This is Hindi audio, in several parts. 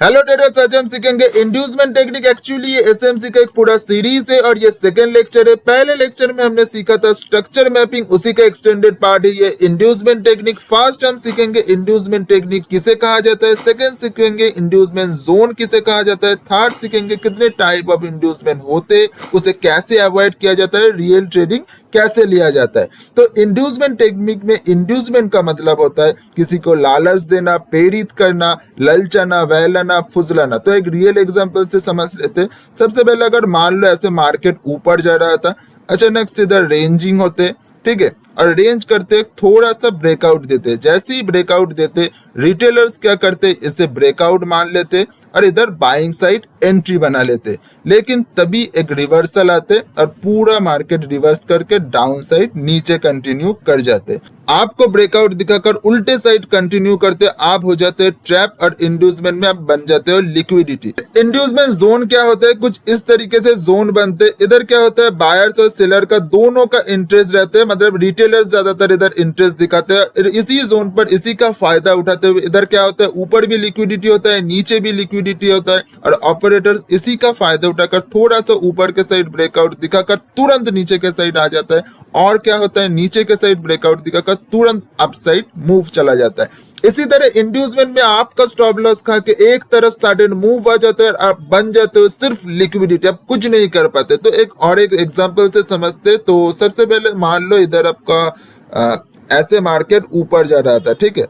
हेलो ट्रेडर्स, आज हम सीखेंगे इंड्यूसमेंट टेक्निक। एक्चुअली ये एसएमसी का एक पूरा सीरीज है और ये सेकंड लेक्चर है। पहले लेक्चर में हमने सीखा था स्ट्रक्चर मैपिंग, उसी का एक्सटेंडेड पार्ट है ये इंड्यूसमेंट टेक्निक। फर्स्ट हम सीखेंगे इंड्यूसमेंट टेक्निक किसे कहा जाता है, सेकंड सीखेंगे इंड्यूसमेंट जोन किसे कहा जाता है, थर्ड सीखेंगे कितने टाइप ऑफ इंड्यूसमेंट होते हैं, उसे कैसे अवॉइड किया जाता है, रियल ट्रेडिंग कैसे लिया जाता है। तो इंड्यूसमेंट टेक्निक में इंड्यूसमेंट का मतलब होता है किसी को लालच देना, प्रेरित करना, ललचाना, बहलाना, फुसलाना। तो एक रियल एग्जांपल से समझ लेते हैं। सबसे पहले अगर मान लो ऐसे मार्केट ऊपर जा रहा था, अचानक से इधर रेंजिंग होते, ठीक है, और रेंज करते थोड़ा सा ब्रेकआउट देते। जैसे ही ब्रेकआउट देते रिटेलर्स क्या करते, इसे ब्रेकआउट मान लेते और इधर बाइंग साइड एंट्री बना लेते। लेकिन तभी एक रिवर्सल आते और पूरा मार्केट रिवर्स करके डाउन साइड नीचे कंटिन्यू कर जाते। आपको ब्रेकआउट दिखाकर उल्टे साइड कंटिन्यू करते, आप हो जाते ट्रैप और इंड्यूसमेंट में आप बन जाते हो लिक्विडिटी। इंड्यूसमेंट जोन क्या होता है, कुछ इस तरीके से जोन बनते। इधर क्या होता है, बायर्स और सेलर का दोनों का इंटरेस्ट रहता है, मतलब रिटेलर्स ज्यादातर इधर इंटरेस्ट दिखाते हैं। इसी जोन पर इसी का फायदा उठाते हुए इधर क्या होता है, ऊपर भी लिक्विडिटी होता है, नीचे भी लिक्विडिटी होता है, और ऑपरेटर्स इसी का फायदा उठाकर थोड़ा सा ऊपर के साइड ब्रेकआउट दिखाकर तुरंत नीचे के साइड आ जाता है। और क्या होता है, नीचे के साइड ब्रेकआउट दिखाकर तुरंत अप साइड मूव चला जाता है। इसी तरह इंड्यूसमेंट में आपका स्टॉप लॉस खा के एक तरफ सडन मूव आ जाता है और आप बन जाते हो सिर्फ लिक्विडिटी, आप कुछ नहीं कर पाते। तो एक एग्जांपल से समझते। तो सबसे पहले मान लो इधर आपका ऐसे मार्केट ऊपर जा रहा था, ठीक है,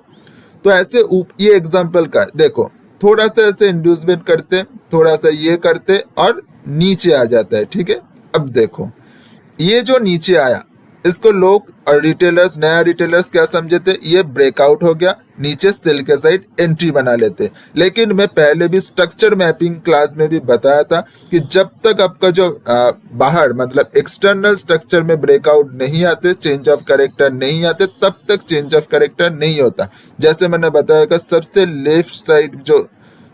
तो ऐसे ये एग्जांपल का देखो, थोड़ा सा ऐसे इंड्यूसमेंट करते, थोड़ा सा ये करते और नीचे आ जाता है, ठीक है। अब देखो ये जो नीचे आया, इसको लोग और रिटेलर्स, नया रिटेलर्स क्या समझे थे, ये ब्रेकआउट हो गया, नीचे सेल के साइड एंट्री बना लेते। लेकिन मैं पहले भी स्ट्रक्चर मैपिंग क्लास में भी बताया था कि जब तक आपका जो बाहर मतलब एक्सटर्नल स्ट्रक्चर में ब्रेकआउट नहीं आते, चेंज ऑफ कैरेक्टर नहीं आते, तब तक चेंज ऑफ कैरेक्टर नहीं होता। जैसे मैंने बताया कि सबसे लेफ्ट साइड जो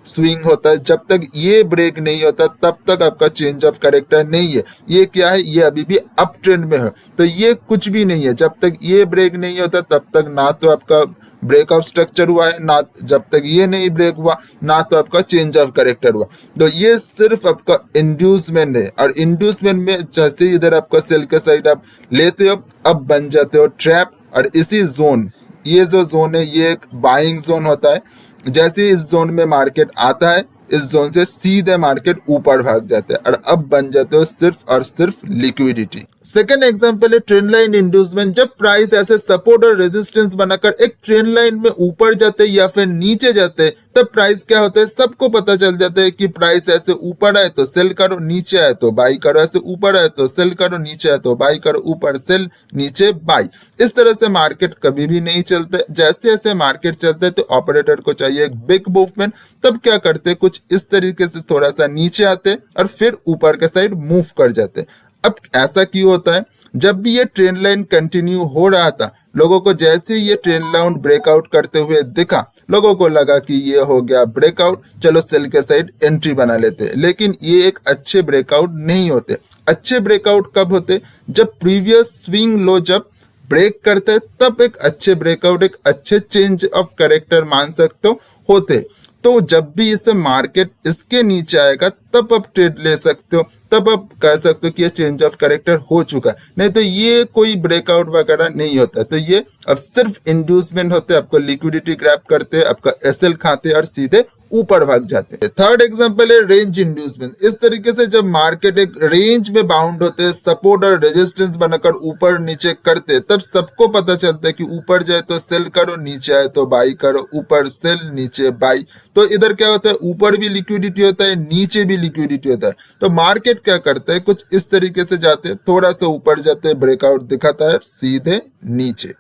स्विंग होता है, जब तक ये ब्रेक नहीं होता तब तक आपका चेंज ऑफ कैरेक्टर नहीं है। ये क्या है, ये अभी भी अप ट्रेंड में है, तो ये कुछ भी नहीं है। जब तक ये ब्रेक नहीं होता तब तक ना तो आपका ब्रेक ऑफ स्ट्रक्चर हुआ है, ना जब तक ये नहीं ब्रेक हुआ ना तो आपका चेंज ऑफ कैरेक्टर हुआ। तो ये सिर्फ आपका इंड्यूसमेंट है। और इंड्यूसमेंट में जैसे इधर आपका सेल के साइड आप लेते हो, अब बन जाते हो ट्रैप। और इसी जोन, ये जो जोन है ये एक बाइंग जोन होता है। जैसे इस जोन में मार्केट आता है, इस जोन से सीधे मार्केट ऊपर भाग जाता है और अब बन जाते हो सिर्फ और सिर्फ लिक्विडिटी। सेकेंड एग्जांपल है ट्रेंड लाइन इंड्यूसमेंट। जब प्राइस ऐसे सपोर्ट और रेजिस्टेंस बनाकर एक ट्रेंड लाइन में ऊपर जाते या फिर नीचे जाते, तब प्राइस क्या होता है, सबको पता चल जाता है कि प्राइस ऐसे ऊपर आए तो सेल करो, नीचे आए तो बाई करो, ऐसे ऊपर आए तो सेल करो, नीचे आए तो बाई करो, ऊपर सेल नीचे बाई। इस तरह से मार्केट कभी भी नहीं चलते। जैसे ऐसे मार्केट चलते तो ऑपरेटर को चाहिए एक बिग मूवमेंट, तब क्या करते, कुछ इस तरीके से थोड़ा सा नीचे आते और फिर ऊपर के साइड मूव कर जाते। अब ऐसा क्यों होता है, जब भी ये ट्रेंड लाइन कंटिन्यू हो रहा था, लोगों को जैसे ये ट्रेंड लाइन ब्रेकआउट करते हुए दिखा, लोगों को लगा कि ये हो गया ब्रेकआउट, चलो सेल के साइड एंट्री बना लेते। लेकिन ये एक अच्छे ब्रेकआउट नहीं होते। अच्छे ब्रेकआउट कब होते, जब प्रीवियस स्विंग लो जब ब्रेक करते, तब एक अच्छे ब्रेकआउट, एक अच्छे चेंज ऑफ कैरेक्टर मान सकते हो होते। तो जब भी इसे मार्केट इसके नीचे आएगा तब आप ट्रेड ले सकते हो, तब आप कह सकते हो कि ये चेंज ऑफ कैरेक्टर हो चुका है। नहीं तो ये कोई ब्रेकआउट वगैरह नहीं होता। तो ये अब सिर्फ इंड्यूसमेंट होते, आपको लिक्विडिटी ग्रैब करते, आपका एसएल खाते और सीधे ऊपर भाग जाते हैं। थर्ड एग्जांपल है रेंज इंड्यूसमेंट। इस तरीके से जब मार्केट एक रेंज में बाउंड होते हैं, सपोर्ट और रेजिस्टेंस बनाकर ऊपर नीचे करते, तब सबको पता चलता है कि ऊपर जाए तो सेल करो, नीचे आए तो बाई करो, ऊपर सेल नीचे बाई। तो इधर क्या होता है, ऊपर भी लिक्विडिटी होता है, नीचे भी लिक्विडिटी होता है। तो मार्केट क्या करता है, कुछ इस तरीके से जाते हैं, थोड़ा सा ऊपर जाते हैं, ब्रेकआउट दिखाता है, सीधे नीचे।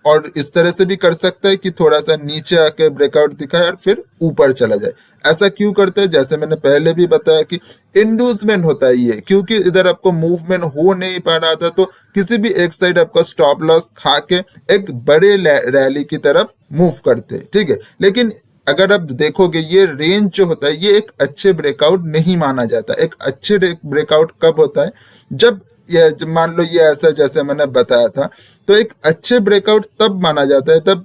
और इस तरह से भी कर सकता है कि थोड़ा सा नीचे आके ब्रेकआउट दिखाए और फिर ऊपर चला जाए। ऐसा क्यों करते हैं, जैसे मैंने पहले भी बताया कि इंड्यूसमेंट होता है ये, क्योंकि इधर आपको मूवमेंट हो नहीं पा रहा था, तो किसी भी एक साइड आपका स्टॉप लॉस खा के एक बड़े रैली की तरफ मूव करते, ठीक है। लेकिन अगर आप देखोगे ये रेंज जो होता है ये एक अच्छे ब्रेकआउट नहीं माना जाता। एक अच्छे ब्रेकआउट कब होता है, जब ये मान लो ये ऐसा जैसे मैंने बताया था, तो एक अच्छे ब्रेकआउट तब माना जाता है तब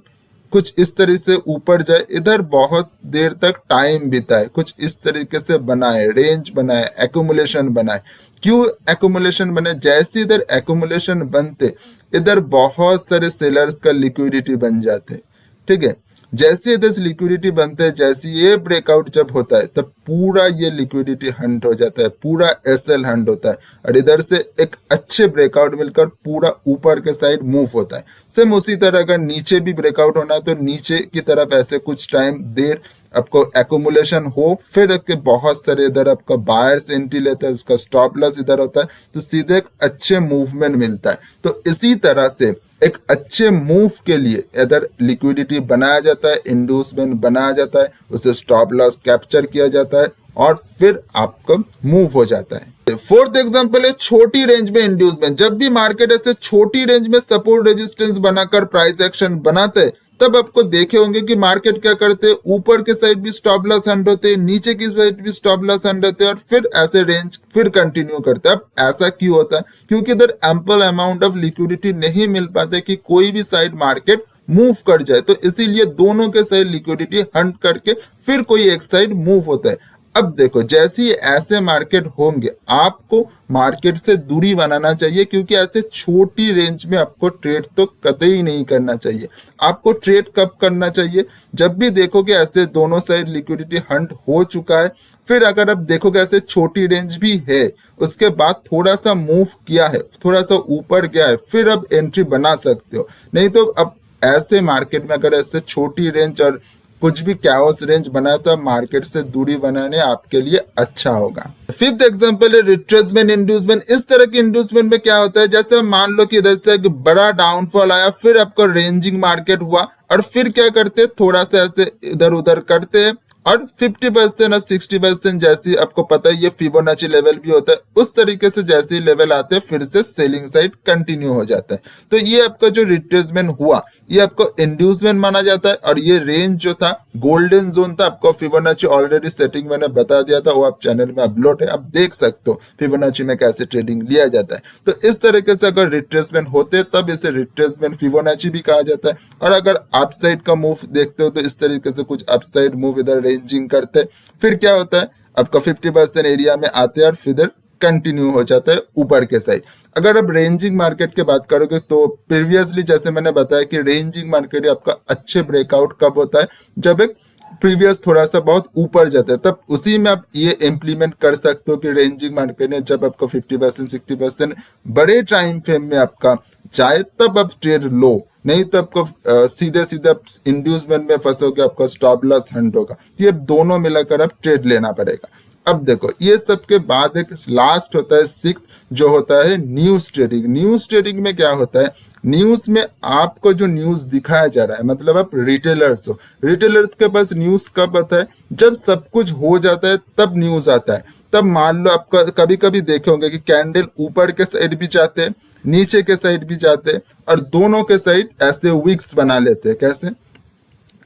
कुछ इस तरह से ऊपर जाए, इधर बहुत देर तक टाइम बिताए, कुछ इस तरीके से बनाए, रेंज बनाए, एक्यूमुलेशन बनाए। क्यों एक्यूमुलेशन बने? जैसे इधर एक्यूमुलेशन बनते, इधर बहुत सारे सेलर्स का लिक्विडिटी बन जाते, ठीक है। जैसे इधर से लिक्विडिटी बनते हैं, जैसे ये ब्रेकआउट जब होता है तब पूरा ये लिक्विडिटी हंट हो जाता है, पूरा एसएल हंट होता है, और इधर से एक अच्छे ब्रेकआउट मिलकर पूरा ऊपर के साइड मूव होता है। सेम उसी तरह अगर नीचे भी ब्रेकआउट होना है तो नीचे की तरफ ऐसे कुछ टाइम देर आपको एक्यूमुलेशन हो, फिर के बहुत सारे इधर आपका बायर्स एंट्री लेता है, उसका स्टॉप लॉस इधर होता है, तो सीधे एक अच्छे मूवमेंट मिलता है। तो इसी तरह से एक अच्छे मूव के लिए इधर लिक्विडिटी बनाया जाता है, इंड्यूसमेंट बनाया जाता है, उसे स्टॉप लॉस कैप्चर किया जाता है और फिर आपका मूव हो जाता है। फोर्थ एग्जांपल है छोटी रेंज में इंड्यूसमेंट। जब भी मार्केट ऐसे छोटी रेंज में सपोर्ट रेजिस्टेंस बनाकर प्राइस एक्शन बनाते हैं, तब आपको देखे होंगे कि मार्केट क्या करते हैं, ऊपर के साइड भी स्टॉप लॉस हंट होते हैं, नीचे की साइड भी स्टॉप लॉस हंट होते हैं, और फिर ऐसे रेंज फिर कंटिन्यू करते हैं। अब ऐसा क्यों होता है? क्योंकि इधर एम्पल अमाउंट ऑफ लिक्विडिटी नहीं मिल पाते कि कोई भी साइड मार्केट मूव कर जाए, तो इसीलिए दोनों के साइड लिक्विडिटी हंट करके फिर कोई एक साइड मूव होता है। अब देखो, जैसे ही ऐसे मार्केट होंगे, आपको मार्केट से दूरी बनाना चाहिए, क्योंकि ऐसे छोटी रेंज में आपको ट्रेड तो कतई नहीं करना चाहिए। आपको ट्रेड कब करना चाहिए? जब भी देखोगे ऐसे दोनों साइड लिक्विडिटी हंट हो चुका है, फिर अगर आप देखोगे ऐसे छोटी रेंज भी है, उसके बाद थोड़ा सा मूव किया है, थोड़ा सा ऊपर गया है, फिर अब एंट्री बना सकते हो। नहीं तो अब ऐसे मार्केट में अगर ऐसे छोटी रेंज और कुछ भी कैओस रेंज बनाया तो मार्केट से दूरी बनाने आपके लिए अच्छा होगा। फिफ्थ एग्जांपल है रिट्रेसमेंट इंड्यूसमेंट। इस तरह के इंड्यूसमेंट में क्या होता है, जैसे मान लो कि इधर से एक बड़ा डाउनफॉल आया, फिर आपका रेंजिंग मार्केट हुआ, और फिर क्या करते हैं, थोड़ा सा ऐसे इधर उधर करते हैं, और 50% और 60% जैसी आपको पता है ये फिबोनाची लेवल भी होता है, उस तरीके से जैसे ही लेवल आते हैं फिर से सेलिंग साइड कंटिन्यू हो जाता है। तो ये आपका जो रिट्रेसमेंट हुआ, ये आपको इंड्यूसमेंट माना जाता है। और ये रेंज जो था, गोल्डन जोन था, आपको फिबोनाची ऑलरेडी सेटिंग मैंने बता दिया था, वो आप चैनल में अपलोड है, आप देख सकते हो फिबोनाची में कैसे ट्रेडिंग लिया जाता है। तो इस तरीके से अगर रिट्रेसमेंट होते तब इसे रिट्रेसमेंट फिबोनाची भी कहा जाता है। और अगर अपसाइड का मूव देखते हो तो इस तरीके से कुछ अपसाइड मूव इधर रेंजिंग करते, फिर क्या होता है, आपका 50% एरिया में आते हैं और फिर कंटिन्यू हो जाता है ऊपर के साइड। अगर आप रेंजिंग मार्केट की बात करोगे तो प्रीवियसली जैसे मैंने बताया कि रेंजिंग मार्केट आपका अच्छे ब्रेकआउट कब होता है, जब एक प्रीवियस थोड़ा सा बहुत ऊपर जाता है, तब उसी में आप ये इम्प्लीमेंट कर सकते हो कि रेंजिंग मार्केट में जब आपको 50% 60% बड़े टाइम फ्रेम में आपका जाए तब आप ट्रेड लो, नहीं तो आपको सीधे सीधे इंड्यूसमेंट में फंसोगे, आपका स्टॉप लॉस हंट होगा। ये दोनों मिलाकर आप ट्रेड लेना पड़ेगा। अब देखो, ये सब के बाद एक लास्ट होता है सिक्स्थ, जो होता है न्यूज ट्रेडिंग। न्यूज ट्रेडिंग में क्या होता है, न्यूज में आपको जो न्यूज दिखाया जा रहा है, मतलब आप रिटेलर्स हो, रिटेलर्स के पास न्यूज कब आता है, जब सब कुछ हो जाता है तब न्यूज आता है। तब मान लो आपका कभी कभी देखे होंगे कि कैंडल ऊपर के साइड भी जाते हैं, नीचे के साइड भी जाते हैं, और दोनों के साइड ऐसे विक्स बना लेते हैं। कैसे?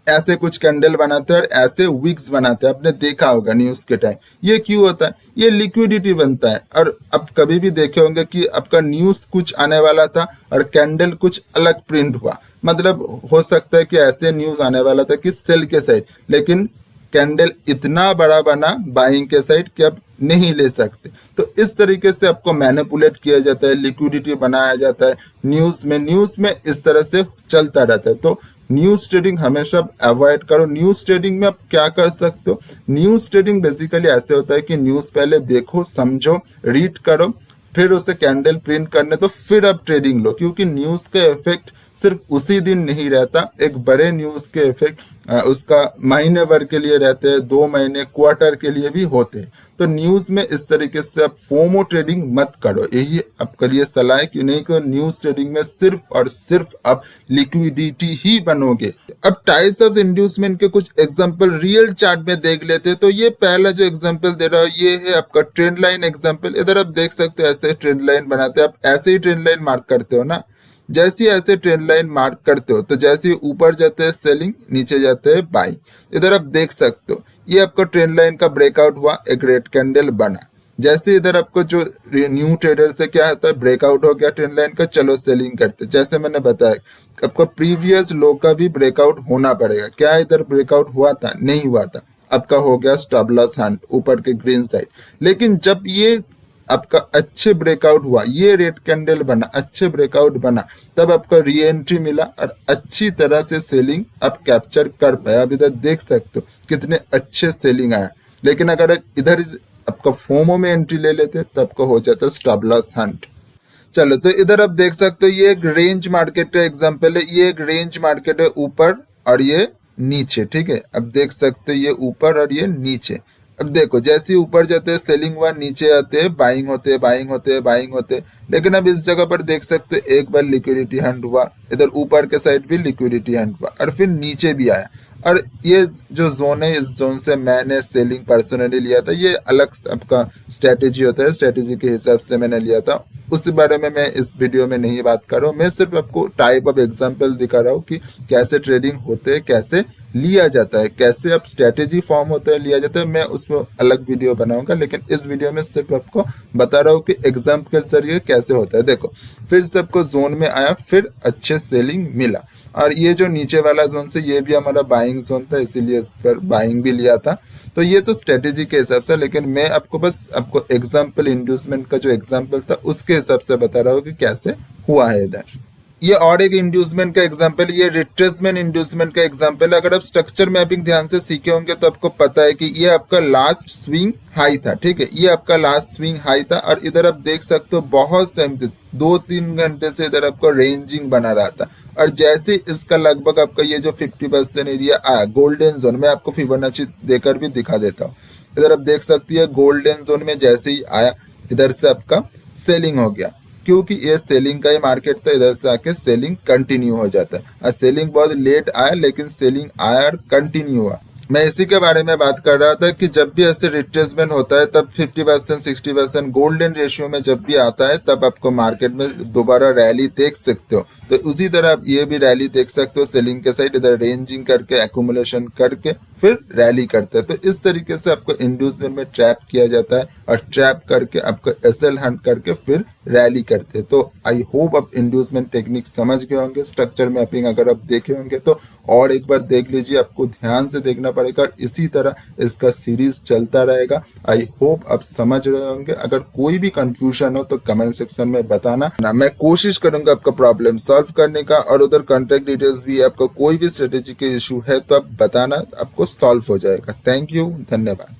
ऐसे कुछ कैंडल बनाते हैं और ऐसे विक्स बनाते हैं, आपने देखा होगा न्यूज के टाइम। ये क्यों होता है? ये लिक्विडिटी बनता है। और अब कभी भी देखे होंगे कि आपका न्यूज कुछ आने वाला था और कैंडल कुछ अलग प्रिंट हुआ, मतलब हो सकता है कि ऐसे न्यूज आने वाला था कि सेल के साइड, लेकिन कैंडल इतना बड़ा बना बाइंग के साइड कि आप नहीं ले सकते। तो इस तरीके से आपको मैनिपुलेट किया जाता है, लिक्विडिटी बनाया जाता है न्यूज में इस तरह से चलता रहता है। तो न्यूज ट्रेडिंग हमेशा अवॉइड करो। न्यूज ट्रेडिंग में आप क्या कर सकते हो, न्यूज ट्रेडिंग बेसिकली ऐसे होता है कि न्यूज पहले देखो, समझो, रीड करो, फिर उसे कैंडल प्रिंट करने तो फिर आप ट्रेडिंग लो, क्योंकि न्यूज का इफेक्ट सिर्फ उसी दिन नहीं रहता, एक बड़े न्यूज के इफेक्ट उसका महीने भर के लिए रहते हैं, 2 महीने, क्वार्टर के लिए भी होते हैं। तो न्यूज में इस तरीके से आप फोमो ट्रेडिंग मत करो, यही आपके लिए सलाह है कि नहीं, तो न्यूज ट्रेडिंग में सिर्फ और सिर्फ आप लिक्विडिटी ही बनोगे। अब टाइप्स ऑफ इंड्यूसमेंट के कुछ एग्जांपल रियल चार्ट में देख लेते हैं। तो ये पहला जो एग्जांपल दे रहा हूं ये है आपका ट्रेंड लाइन एग्जांपल। इधर आप देख सकते हो ऐसे ट्रेंड लाइन बनाते हैं, आप ऐसे ही ट्रेंड लाइन मार्क करते हो ना, जैसे ऐसे ट्रेंड लाइन मार्क करते हो तो जैसे ऊपर जाते हैं सेलिंग, नीचे जाते हैं बाइंग। इधर आप देख सकते हो ये आपको ट्रेंड लाइन का ब्रेकआउट हुआ, एक रेड कैंडल बना। जैसे इधर आपको जो न्यू ट्रेडर से क्या होता है, ब्रेकआउट हो गया ट्रेंड लाइन का, चलो सेलिंग करते। जैसे मैंने बताया आपका प्रीवियस लो का भी ब्रेकआउट होना पड़ेगा। क्या इधर ब्रेकआउट हुआ था? नहीं हुआ था। आपका हो गया स्टॉप लॉस हंट ऊपर के ग्रीन साइड। लेकिन जब ये आपका अच्छे ब्रेकआउट हुआ, ये रेड कैंडल बना, अच्छे ब्रेकआउट बना, तब आपका री एंट्री मिला और अच्छी तरह से सेलिंग आप कैप्चर कर पाए। अब इधर देख सकते हो कितने अच्छे सेलिंग आया। लेकिन अगर इधर आपका फोमो में एंट्री ले लेते तो आपका हो जाता स्टॉप लॉस हंट। चलो तो इधर आप देख सकते हो ये एक रेंज मार्केट का एग्जांपल है। ये एक रेंज मार्केट है ऊपर और ये नीचे, ठीक है। अब देख सकते हो ये ऊपर और ये नीचे। अब देखो जैसे ही ऊपर जाते हैं सेलिंग हुआ, नीचे आते हैं बाइंग होते हैं, बाइंग होते हैं, बाइंग होते हैं। लेकिन अब इस जगह पर देख सकते हो एक बार लिक्विडिटी हंट हुआ, इधर ऊपर के साइड भी लिक्विडिटी हंट हुआ और फिर नीचे भी आया। और ये जो जोन है, इस जोन से मैंने सेलिंग पर्सनली लिया था। ये अलग आपका स्ट्रेटेजी होता है, स्ट्रेटेजी के हिसाब से मैंने लिया था। उस बारे में मैं इस वीडियो में नहीं बात कर रहा हूँ। मैं सिर्फ आपको टाइप ऑफ एग्जांपल दिखा रहा हूँ कि कैसे ट्रेडिंग होते हैं, कैसे लिया जाता है, कैसे अब स्ट्रेटेजी फॉर्म होता है, लिया जाता है। मैं उसमें अलग वीडियो बनाऊंगा, लेकिन इस वीडियो में सिर्फ आपको बता रहा हूँ कि एग्जाम्पल के जरिए कैसे होता है। देखो फिर से आपको जोन में आया, फिर अच्छे सेलिंग मिला। और ये जो नीचे वाला जोन से ये भी हमारा बाइंग जोन था, इसीलिए इस पर बाइंग भी लिया था। तो ये तो स्ट्रेटेजी के हिसाब से, लेकिन मैं आपको बस आपको एग्जाम्पल इंड्यूसमेंट का जो एग्जाम्पल था उसके हिसाब से बता रहा हूँ कि कैसे हुआ है इधर। ये और एक इंड्यूसमेंट का एग्जांपल, ये रिट्रेसमेंट इंड्यूसमेंट का एग्जांपल है। अगर आप स्ट्रक्चर मैपिंग ध्यान से सीखे होंगे तो आपको पता है कि ये आपका लास्ट स्विंग हाई था, ठीक है। ये आपका लास्ट स्विंग हाई था और इधर आप देख सकते हो बहुत टाइम से 2-3 घंटे से इधर आपको रेंजिंग बना रहा था। और जैसे इसका लगभग आपका ये जो 50% एरिया आया गोल्डन जोन में, आपको फिबोनाची देकर भी दिखा देता हूँ। इधर आप देख सकती है गोल्डन जोन में जैसे ही आया, इधर से आपका सेलिंग हो गया, क्योंकि ये सेलिंग का ही मार्केट था। इधर से आके सेलिंग कंटिन्यू हो जाता है। और सेलिंग बहुत लेट आया, लेकिन सेलिंग आया और कंटिन्यू हुआ। मैं इसी के बारे में बात कर रहा था कि जब भी ऐसे रिट्रेसमेंट होता है तब 50% 60% गोल्डन रेशियो में जब भी आता है तब आपको मार्केट में दोबारा रैली देख सकते हो। तो उसी तरह आप ये भी रैली देख सकते हो सेलिंग के साइड, इधर रेंजिंग करके एक्यूमुलेशन करके फिर रैली करते हैं। तो इस तरीके से आपको इंड्यूसमेंट में ट्रैप किया जाता है और ट्रैप करके आपको एसएल हंट करके फिर रैली करते हैं। तो आई होप आप इंड्यूसमेंट टेक्निक समझ गए होंगे। स्ट्रक्चर मैपिंग अगर आप देखे होंगे तो और एक बार देख लीजिए, आपको ध्यान से देखना पड़ेगा और इसी तरह इसका सीरीज चलता रहेगा। आई होप आप समझ रहे होंगे। अगर कोई भी कंफ्यूजन हो तो कमेंट सेक्शन में बताना ना, मैं कोशिश करूंगा आपका प्रॉब्लम सॉल्व करने का। और उधर कॉन्टैक्ट डिटेल्स भी, आपका कोई भी स्ट्रेटेजी के इशू है तो आप बताना, आपको सॉल्व हो जाएगा। थैंक यू, धन्यवाद।